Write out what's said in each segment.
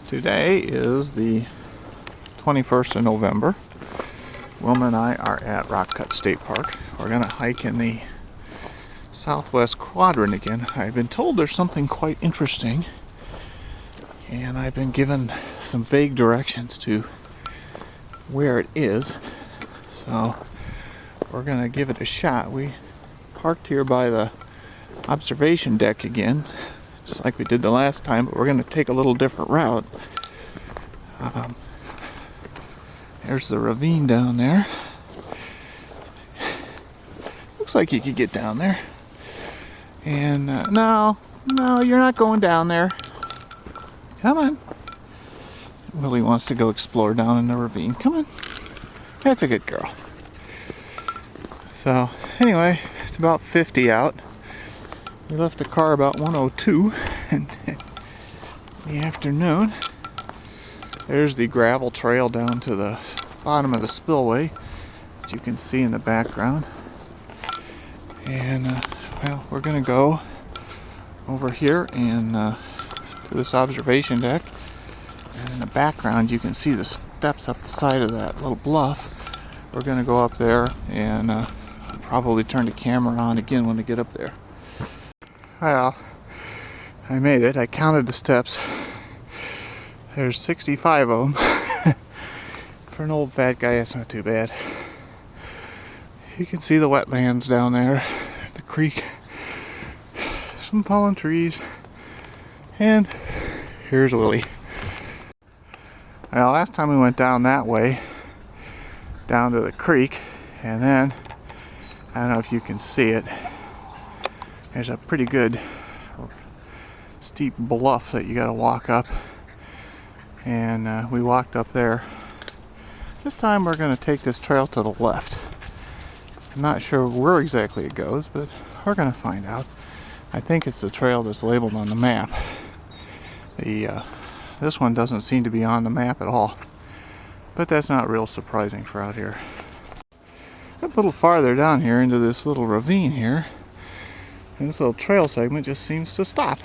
Today is the 21st of November. Wilma and I are at Rock Cut State Park. We're going to hike in the southwest quadrant again. I've been told there's something quite interesting, and I've been given some vague directions to where it is. So we're going to give it a shot. We parked here by the observation deck again, just like we did the last time, but we're going to take a little different route. There's the ravine down there. Looks like you could get down there. And no, you're not going down there. Come on. Willie wants to go explore down in the ravine. Come on. That's a good girl. So anyway, it's about 50 out. We left the car about 1:02 in the afternoon. There's the gravel trail down to the bottom of the spillway that you can see in the background. And well, we're going to go over here and to this observation deck. And in the background you can see the steps up the side of that little bluff. We're going to go up there and probably turn the camera on again when we get up there. Well, I made it. I counted the steps. There's 65 of them. For an old fat guy, that's not too bad. You can see the wetlands down there, the creek, some fallen trees, and here's Willie. Well, last time we went down that way, down to the creek, and then, I don't know if you can see it, there's a pretty good steep bluff that you gotta walk up, and we walked up there. This time we're going to take this trail to the left. I'm not sure where exactly it goes, but we're going to find out. I think it's the trail that's labeled on the map. This one doesn't seem to be on the map at all, but that's not real surprising for out here. A little farther down here into this little ravine here, and this little trail segment just seems to stop.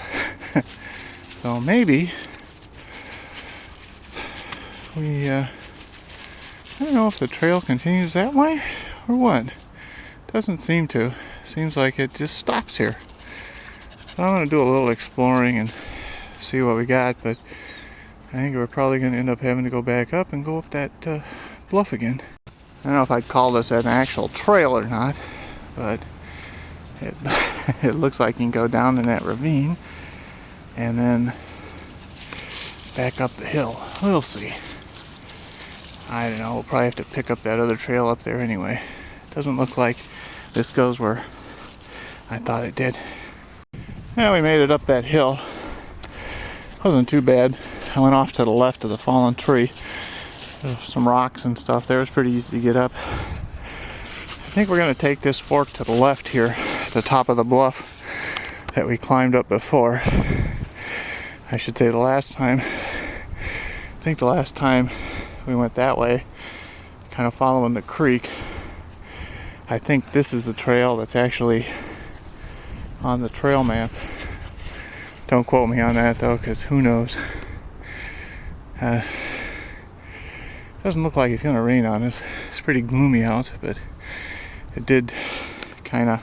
So maybe we I don't know if the trail continues that way or what. Doesn't seem to. Seems like it just stops here. So I'm going to do a little exploring and see what we got, but I think we're probably going to end up having to go back up and go up that bluff again. I don't know if I'd call this an actual trail or not, but it looks like you can go down in that ravine and then back up the hill. We'll see. I don't know, we'll probably have to pick up that other trail up there anyway. Doesn't look like this goes where I thought it did. Yeah, we made it up that hill. Wasn't too bad. I went off to the left of the fallen tree. There's some rocks and stuff there. It's pretty easy to get up. I think we're going to take this fork to the left here at the top of the bluff that we climbed up before. I should say the last time. I think the last time we went that way, kind of following the creek. I think this is the trail that's actually on the trail map. Don't quote me on that though, because who knows. Doesn't look like it's going to rain on us. It's pretty gloomy out, but it did kind of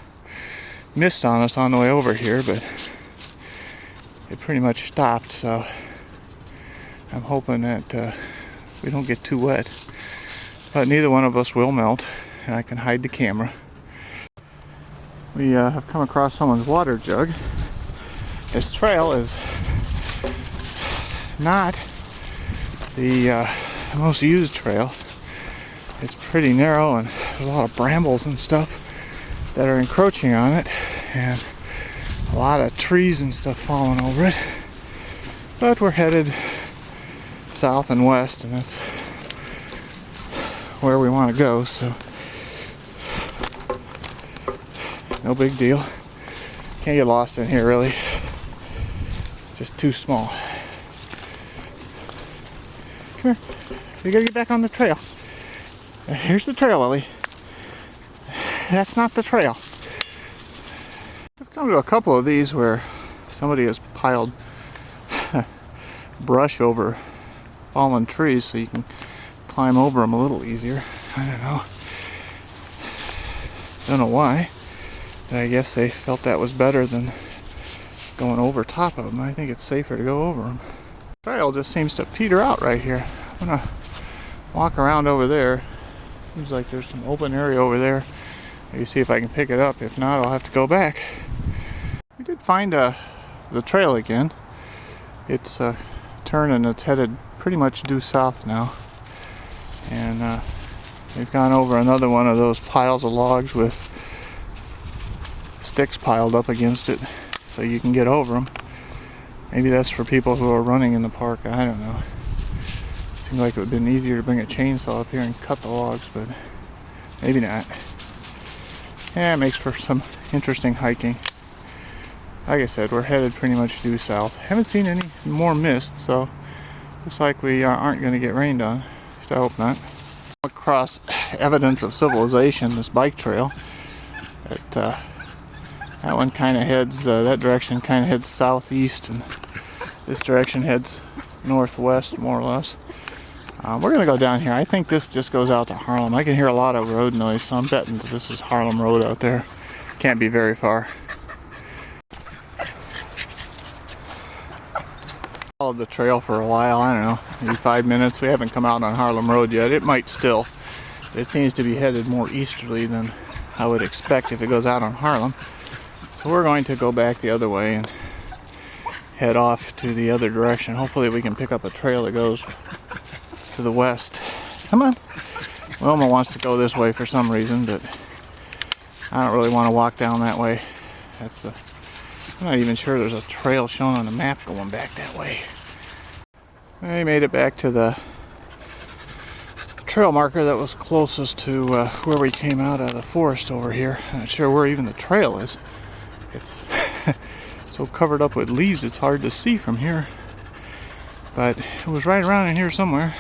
mist on us on the way over here, but it pretty much stopped, so I'm hoping that we don't get too wet, but neither one of us will melt, and I can hide the camera. We have come across someone's water jug. This trail is not the most used trail. It's pretty narrow, and there's a lot of brambles and stuff that are encroaching on it, and a lot of trees and stuff falling over it. But we're headed south and west, and that's where we want to go, so no big deal. Can't get lost in here really. It's just too small. Come here. We gotta get back on the trail. Here's the trail, Willie. That's not the trail. I've come to a couple of these where somebody has piled brush over fallen trees so you can climb over them a little easier. I don't know why, but I guess they felt that was better than going over top of them. I think it's safer to go over them. The trail just seems to peter out right here. I'm gonna walk around over there. Seems like there's some open area over there. Maybe see if I can pick it up. If not, I'll have to go back. We did find the trail again. It's turning. It's headed pretty much due south now. And we've gone over another one of those piles of logs with sticks piled up against it so you can get over them. Maybe that's for people who are running in the park. I don't know. Seemed like it would have been easier to bring a chainsaw up here and cut the logs, but maybe not. Yeah, it makes for some interesting hiking. Like I said, we're headed pretty much due south. Haven't seen any more mist, so looks like we aren't going to get rained on. At least I hope not. Across evidence of civilization, this bike trail. That one kind of heads, that direction kind of heads southeast, and this direction heads northwest, more or less. We're going to go down here. I think this just goes out to Harlem. I can hear a lot of road noise, so I'm betting that this is Harlem Road out there. Can't be very far. Followed the trail for a while, I don't know, maybe 5 minutes. We haven't come out on Harlem Road yet. It might still. It seems to be headed more easterly than I would expect if it goes out on Harlem. So we're going to go back the other way and head off to the other direction. Hopefully we can pick up a trail that goes to the west. Come on. Wilma wants to go this way for some reason, but I don't really want to walk down that way. I'm not even sure there's a trail shown on the map going back that way. We made it back to the trail marker that was closest to where we came out of the forest over here. I'm not sure where even the trail is. It's so covered up with leaves it's hard to see from here. But it was right around in here somewhere.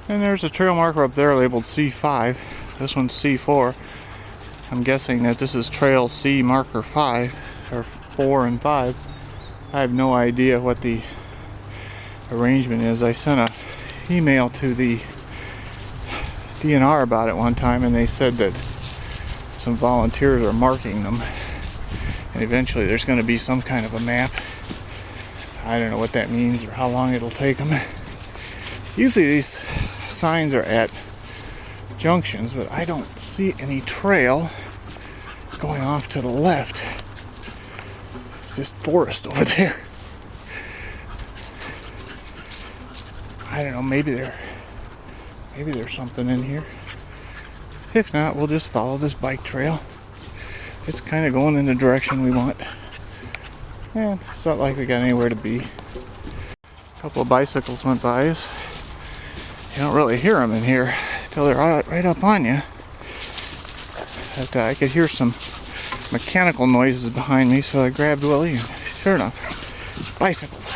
And there's a trail marker up there labeled C5. This one's C4. I'm guessing that this is trail C marker 5, or 4 and 5. I have no idea what the arrangement is. I sent an email to the DNR about it one time, and they said that some volunteers are marking them. And eventually there's going to be some kind of a map. I don't know what that means or how long it'll take them. Usually these signs are at junctions, but I don't see any trail going off to the left. It's just forest over there. I don't know, maybe there's something in here. If not, we'll just follow this bike trail. It's kind of going in the direction we want. And it's not like we got anywhere to be. A couple of bicycles went by us. You don't really hear them in here until they're right up on you. But I could hear some mechanical noises behind me, so I grabbed Willie, and sure enough, bicycles.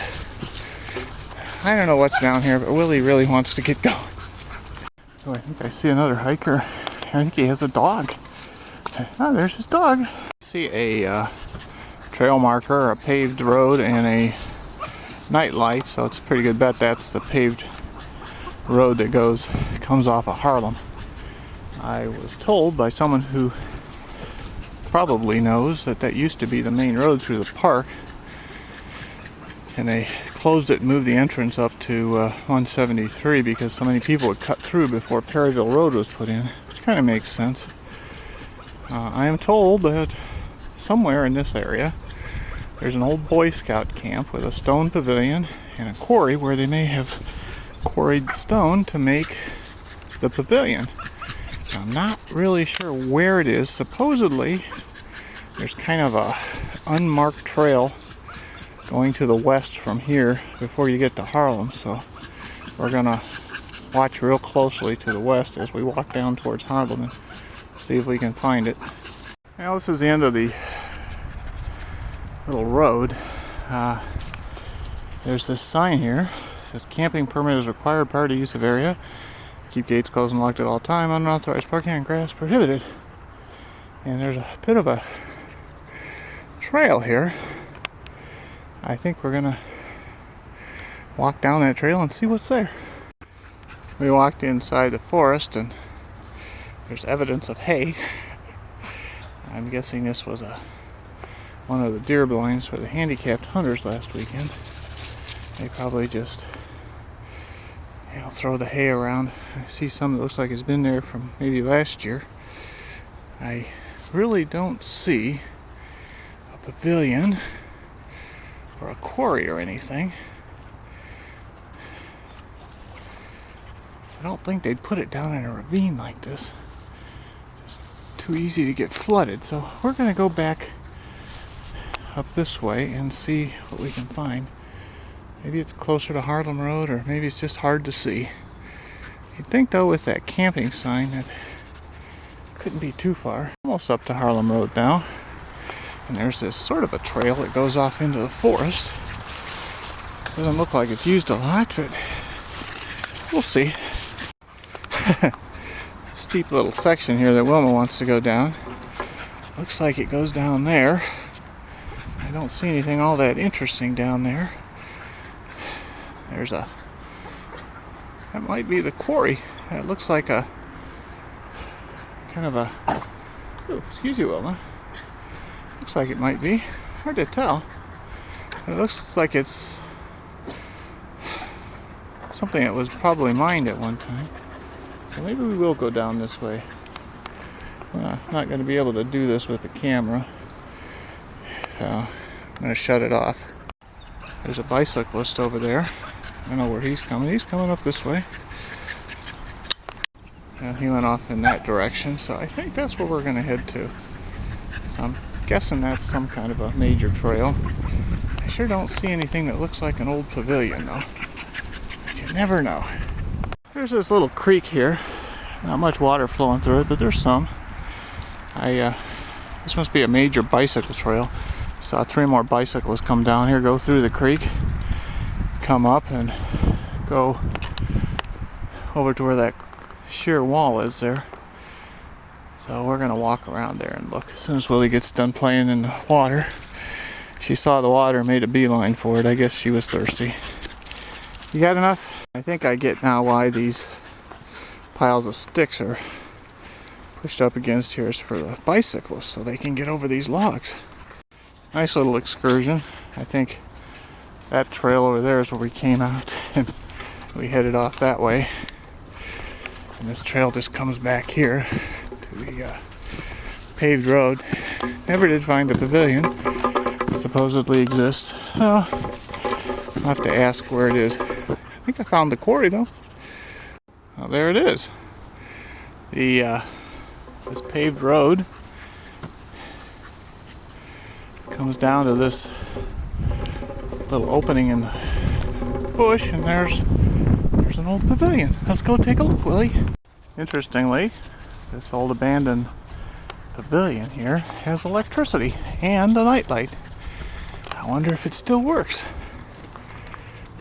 I don't know what's down here, but Willie really wants to get going. Oh, I think I see another hiker. I think he has a dog. Oh, there's his dog. I see a trail marker, a paved road, and a night light, so it's a pretty good bet that's the paved road that comes off of Harlem. I was told by someone who probably knows that used to be the main road through the park, and they closed it and moved the entrance up to 173 because so many people would cut through before Perryville Road was put in, which kind of makes sense. I am told that somewhere in this area there's an old Boy Scout camp with a stone pavilion and a quarry where they may have quarried stone to make the pavilion. I'm not really sure where it is. Supposedly there's kind of a unmarked trail going to the west from here before you get to Harlem, so we're gonna watch real closely to the west as we walk down towards Harlem and see if we can find it. Now this is the end of the little road. There's this sign here. It says camping permit is required prior to use of area. Keep gates closed and locked at all time. Unauthorized parking on grass prohibited. And there's a bit of a trail here. I think we're gonna walk down that trail and see what's there. We walked inside the forest and there's evidence of hay. I'm guessing this was one of the deer blinds for the handicapped hunters last weekend. They probably just throw the hay around. I see some that looks like it's been there from maybe last year. I really don't see a pavilion or a quarry or anything. I don't think they'd put it down in a ravine like this. It's too easy to get flooded. So we're going to go back up this way and see what we can find. Maybe it's closer to Harlem Road, or maybe it's just hard to see. You'd think though with that camping sign that couldn't be too far. Almost up to Harlem Road now. And there's this sort of a trail that goes off into the forest. Doesn't look like it's used a lot, but we'll see. Steep little section here that Wilma wants to go down. Looks like it goes down there. I don't see anything all that interesting down there. That might be the quarry. That looks like a kind of a, oh, excuse you, Wilma. Looks like it might be. Hard to tell. It looks like it's something that was probably mined at one time. So maybe we will go down this way. I'm not going to be able to do this with the camera. So I'm going to shut it off. There's a bicyclist over there. I don't know where he's coming. He's coming up this way. And he went off in that direction. So I think that's where we're going to head to. So I'm guessing that's some kind of a major trail. I sure don't see anything that looks like an old pavilion though. But you never know. There's this little creek here. Not much water flowing through it, but there's some. This must be a major bicycle trail. Saw 3 more bicyclists come down here, go through the creek, come up and go over to where that sheer wall is there. So we're gonna walk around there and look. As soon as Willie gets done playing in the water, she saw the water and made a beeline for it. I guess she was thirsty. You got enough? I think I get now why these piles of sticks are pushed up against here is for the bicyclists so they can get over these logs. Nice little excursion. I think that trail over there is where we came out and we headed off that way. And this trail just comes back here to the paved road. Never did find a pavilion. It supposedly exists. Well, I'll have to ask where it is. I think I found the quarry though. Oh, there it is. This paved road comes down to this little opening in the bush, and there's an old pavilion. Let's go take a look, Willie. Interestingly, this old abandoned pavilion here has electricity and a nightlight. I wonder if it still works.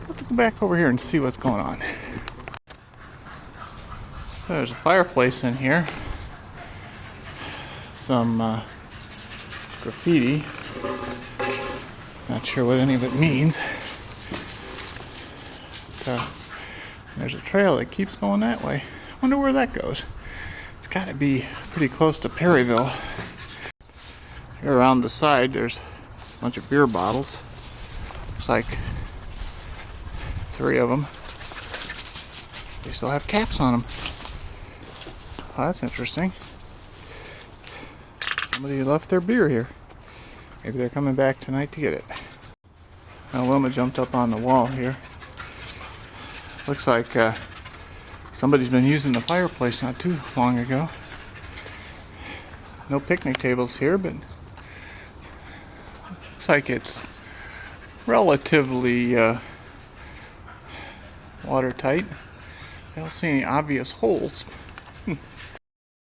Let's go back over here and see what's going on. There's a fireplace in here. Some graffiti. Not sure what any of it means. There's a trail that keeps going that way. I wonder where that goes. It's got to be pretty close to Perryville. Here around the side there's a bunch of beer bottles. Looks like 3 of them. They still have caps on them. Oh, that's interesting. Somebody left their beer here. Maybe they're coming back tonight to get it. Now Wilma jumped up on the wall here. Looks like somebody's been using the fireplace not too long ago. No picnic tables here, but looks like it's relatively watertight. I don't see any obvious holes.